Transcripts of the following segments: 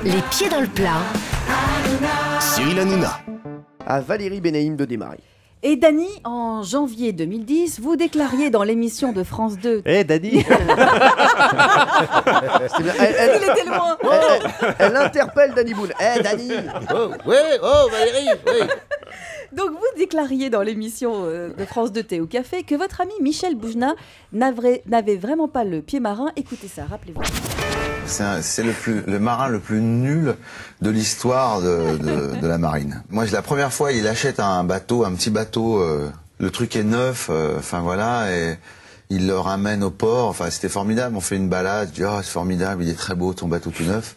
Les pieds dans le plat. Cyril Hanouna. À Valérie Benaïm de démarrer. Et Dany, en janvier 2010, vous déclariez dans l'émission de France 2... Eh, Dany. Il était loin. Elle interpelle Danny Boone. Eh, Dany. Valérie, oui. Donc vous déclariez dans l'émission de France 2 Thé au Café que votre ami Michel Boujna n'avait vraiment pas le pied marin. Écoutez ça, rappelez-vous. C'est le marin le plus nul de l'histoire de la marine. Moi, la première fois, il achète un petit bateau, le truc est neuf, enfin voilà, et il le ramène au port. Enfin, c'était formidable. On fait une balade, je dis oh c'est formidable, il est très beau ton bateau tout neuf.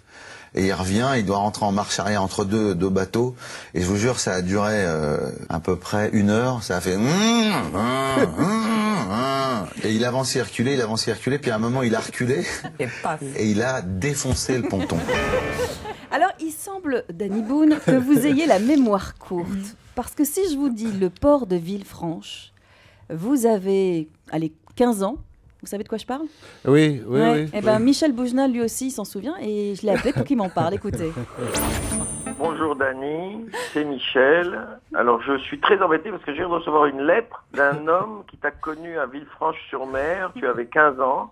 Et il revient, il doit rentrer en marche arrière entre deux bateaux. Et je vous jure, ça a duré à peu près 1 heure. Ça a fait... Et il avance et reculé, puis à un moment, il a reculé. Et il a défoncé le ponton. Alors, il semble, Dany Boone, que vous ayez la mémoire courte. Parce que si je vous dis le port de Villefranche, vous avez, 15 ans. Vous savez de quoi je parle? Oui. Eh ben, Michel Boujna, lui aussi, s'en souvient et je l'ai appelé pour qu'il m'en parle. Écoutez. Bonjour Dany, c'est Michel. Alors je suis très embêté parce que je viens de recevoir une lettre d'un homme qui t'a connu à Villefranche-sur-Mer. Tu avais 15 ans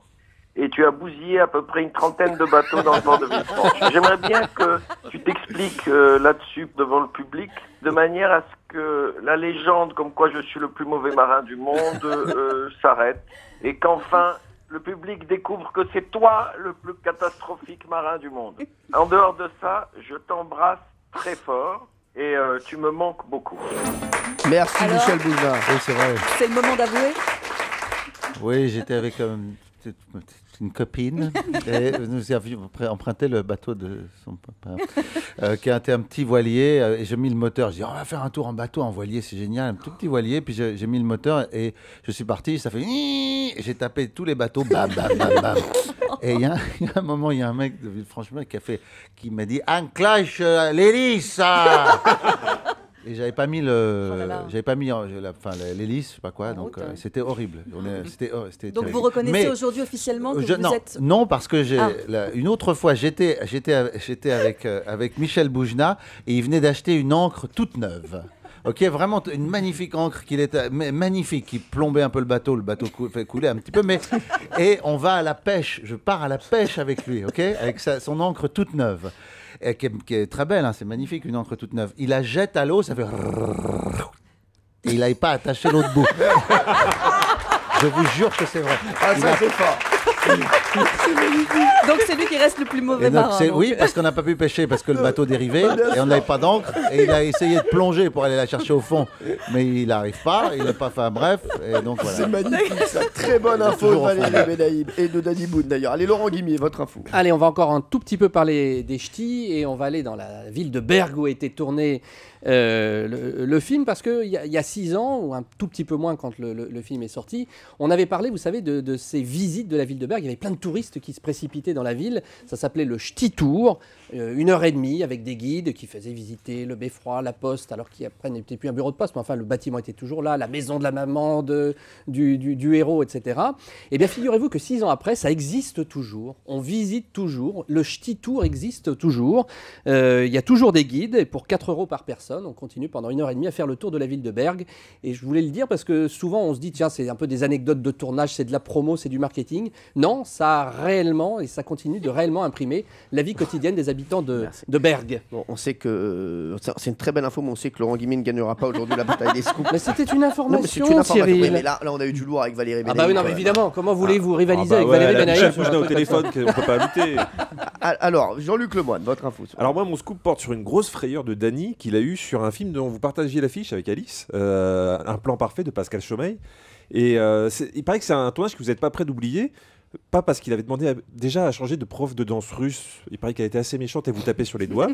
et tu as bousillé à peu près une 30aine de bateaux dans le port de Villefranche. J'aimerais bien que tu t'expliques là-dessus devant le public, de manière à ce que la légende comme quoi je suis le plus mauvais marin du monde s'arrête et qu'enfin le public découvre que c'est toi le plus catastrophique marin du monde. En dehors de ça, je t'embrasse très fort et tu me manques beaucoup. Merci. Alors, Michel Boujna. Oui, c'est vrai. C'est le moment d'avouer. Oui, j'étais avec une copine et nous avions emprunté le bateau de son papa, qui était un petit voilier, et j'ai mis le moteur. Je dis, on va faire un tour en bateau, en voilier, c'est génial, un tout petit voilier. Puis j'ai mis le moteur et je suis parti, ça fait... Et j'ai tapé tous les bateaux, bam, bam, bam, bam. Et il y a un moment, il y a un mec de Villefranche-sur-Mer qui m'a dit, enclenche l'hélice. Et j'avais pas mis l'hélice, je sais pas quoi, donc c'était horrible. C'était Donc terrible. vous reconnaissez Mais aujourd'hui officiellement que vous êtes... Non, parce que une autre fois, j'étais avec Michel Boujna et il venait d'acheter une encre toute neuve. Ok, vraiment une magnifique encre magnifique, qui plombait un peu le bateau fait couler un petit peu, et on va à la pêche, je pars à la pêche avec lui, ok, avec son encre toute neuve. Et qui est très belle, hein, c'est magnifique, une encre toute neuve. Il la jette à l'eau, ça fait... Et il n'avait pas attaché l'autre bout. Je vous jure que c'est vrai. Ah, ça c'est fort. Donc c'est lui qui reste le plus mauvais marin. Oui, parce qu'on n'a pas pu pêcher parce que le bateau dérivait et on n'avait pas d'encre. Et il a essayé de plonger pour aller la chercher au fond, mais il n'arrive pas. Il n'a pas fait un bref. Et donc voilà. C'est magnifique, ça. Très bonne info de Valérie Benaïm et de Dany Boone d'ailleurs. Allez, Laurent Guimier, votre info. Allez, on va encore un tout petit peu parler des ch'tis et on va aller dans la ville de Bergue où a été tourné le film, parce qu'il y a 6 ans, ou un tout petit peu moins quand le film est sorti, on avait parlé, vous savez, de ces visites de la ville de Bergue. Il y avait plein de touristes qui se précipitaient dans la ville. Ça s'appelait le Ch'ti Tour, 1h30 avec des guides qui faisaient visiter le beffroi, la poste, alors qu'après n'était plus un bureau de poste, mais enfin le bâtiment était toujours là, la maison de la maman du héros, etc. Et bien figurez-vous que 6 ans après, ça existe toujours. On visite toujours. Le Ch'ti Tour existe toujours. Il y a toujours des guides, et pour 4 € par personne, on continue pendant 1h30 à faire le tour de la ville de Bergue. Et je voulais le dire parce que souvent on se dit, tiens, c'est un peu des anecdotes de tournage, c'est de la promo, c'est du marketing. Non, ça a réellement, et ça continue de réellement imprimer la vie quotidienne des habitants de Bergue. Bon, on sait que c'est une très belle info, mais on sait que Laurent Guimier ne gagnera pas aujourd'hui la bataille des scoops. Mais c'était une information, Cyril. Oui, mais là, on a eu du lourd avec Valérie Benaïm. Ah bah oui, non, mais évidemment. Comment voulez-vous rivaliser avec Valérie Benaïm? Michel Boujna au téléphone, on peut pas lutter. Alors, Jean-Luc Lemoyne, votre info. Alors moi, mon scoop porte sur une grosse frayeur de Dany qu'il a eu sur un film dont vous partagiez l'affiche avec Alice, Un plan parfait de Pascal Chaumeil. Et il paraît que c'est un tournage que vous n'êtes pas prêt d'oublier. Pas parce qu'il avait demandé déjà à changer de prof de danse russe. Il paraît qu'elle était assez méchante et vous tapait sur les doigts.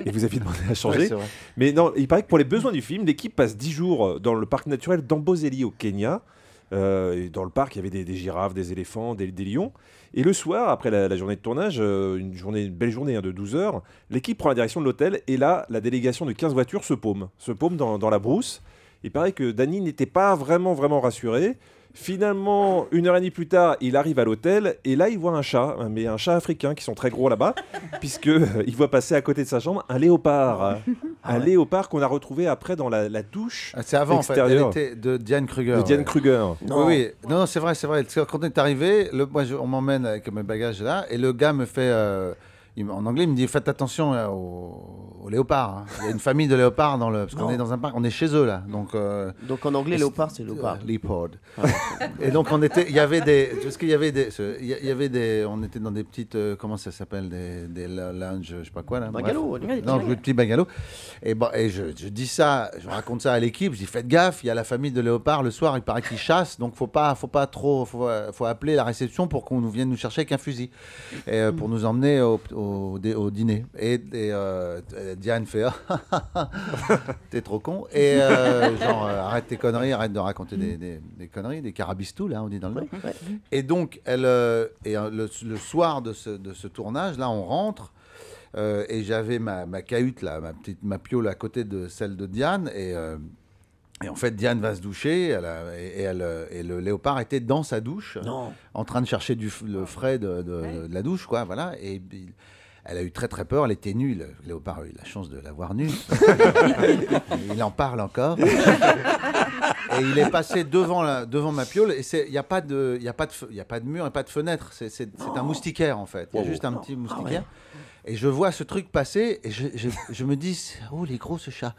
Et vous aviez demandé à changer. Ouais, mais non, il paraît que pour les besoins du film, l'équipe passe 10 jours dans le parc naturel d'Amboseli au Kenya. Et dans le parc, il y avait des girafes, des éléphants, des lions. Et le soir, après la journée de tournage, une belle journée de 12 heures, l'équipe prend la direction de l'hôtel. Et là, la délégation de 15 voitures se paume dans la brousse. Il paraît que Dany n'était pas vraiment rassuré. Finalement, 1h30 plus tard, il arrive à l'hôtel et là, il voit un chat, mais un chat africain qui sont très gros là-bas, puisque il voit passer à côté de sa chambre un léopard. Un léopard qu'on a retrouvé après dans la douche. C'est avant, en fait. Elle extérieure. était de Diane Kruger. De Diane Kruger. Non. Oui, non, c'est vrai. Quand on est arrivé, on m'emmène avec mes bagages là, et le gars me fait, en anglais, il me dit faites attention aux léopards. Hein. Il y a une famille de léopards parce qu'on est dans un parc, on est chez eux là. Donc en anglais, léopard, c'est léopard. Leopard. Et donc il y avait des, on était dans des petites, comment ça s'appelle, des lounges, je sais pas quoi là. Bungalow. Non, des petits bungalows. Et je dis ça, je raconte ça à l'équipe. Je dis faites gaffe, il y a la famille de léopards le soir, il paraît qu'ils chassent, donc faut appeler la réception pour qu'on vienne nous chercher avec un fusil, et pour nous emmener au dîner. Et Diane fait t'es trop con, et arrête tes conneries, arrête de raconter des conneries, des carabistous là, on dit dans le nom. Ouais. Et donc le soir de ce tournage là, on rentre. Et j'avais ma cahute là, ma piole à côté de celle de Diane, et en fait Diane va se doucher, et le léopard était dans sa douche, en train de chercher le frais de la douche, quoi, voilà. Et elle a eu très très peur, elle était nue, le léopard a eu la chance de l'avoir nue. Il en parle encore. Et il est passé devant ma piole, et il n'y a pas de mur et pas de fenêtre, c'est un moustiquaire en fait, il y a juste un petit moustiquaire. Et je vois ce truc passer, et je me dis, oh, il est gros ce chat.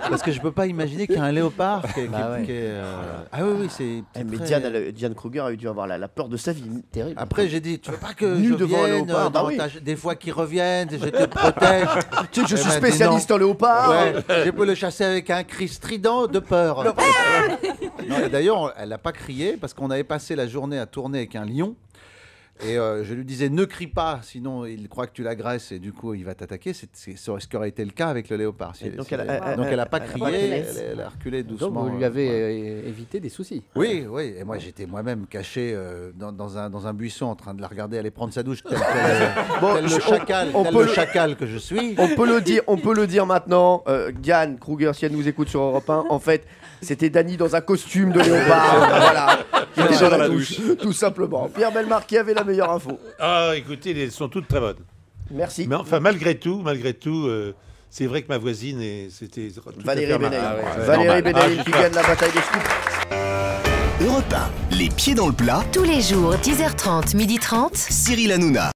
Parce que je peux pas imaginer qu'il y a un léopard qui est... Ah oui, c'est... Mais très... Diane Kruger a dû avoir la peur de sa vie. Terrible. Après, j'ai dit, tu veux pas que Nu je devant un vienne léopard, des fois qu'ils reviennent, je te protège. Tu sais que je suis Elle m'a dit spécialiste en léopard. Ouais, je peux le chasser avec un cri strident de peur. Non, et d'ailleurs, elle n'a pas crié, parce qu'on avait passé la journée à tourner avec un lion. Et je lui disais, ne crie pas, sinon il croit que tu l'agresses et du coup il va t'attaquer. C'est ce qui aurait été le cas avec le léopard. Donc elle n'a pas crié, elle a reculé doucement. Donc vous lui avez évité des soucis. Oui, et moi j'étais moi-même caché dans un buisson en train de la regarder aller prendre sa douche, tel le chacal que je suis. On peut le dire maintenant, Diane Kruger, si elle nous écoute sur Europe 1, en fait c'était Dany dans un costume de léopard. Voilà. Il était dans la douche, tout simplement. Pierre Bellemare qui avait la meilleure info. Ah, écoutez, elles sont toutes très bonnes. Merci. Mais enfin, malgré tout, c'est vrai que ma voisine, c'était Valérie Benaïm. Valérie Benaïm qui gagne la bataille des scoops. Europe 1, les pieds dans le plat. Tous les jours, 10h30, 12h30. Cyril Hanouna.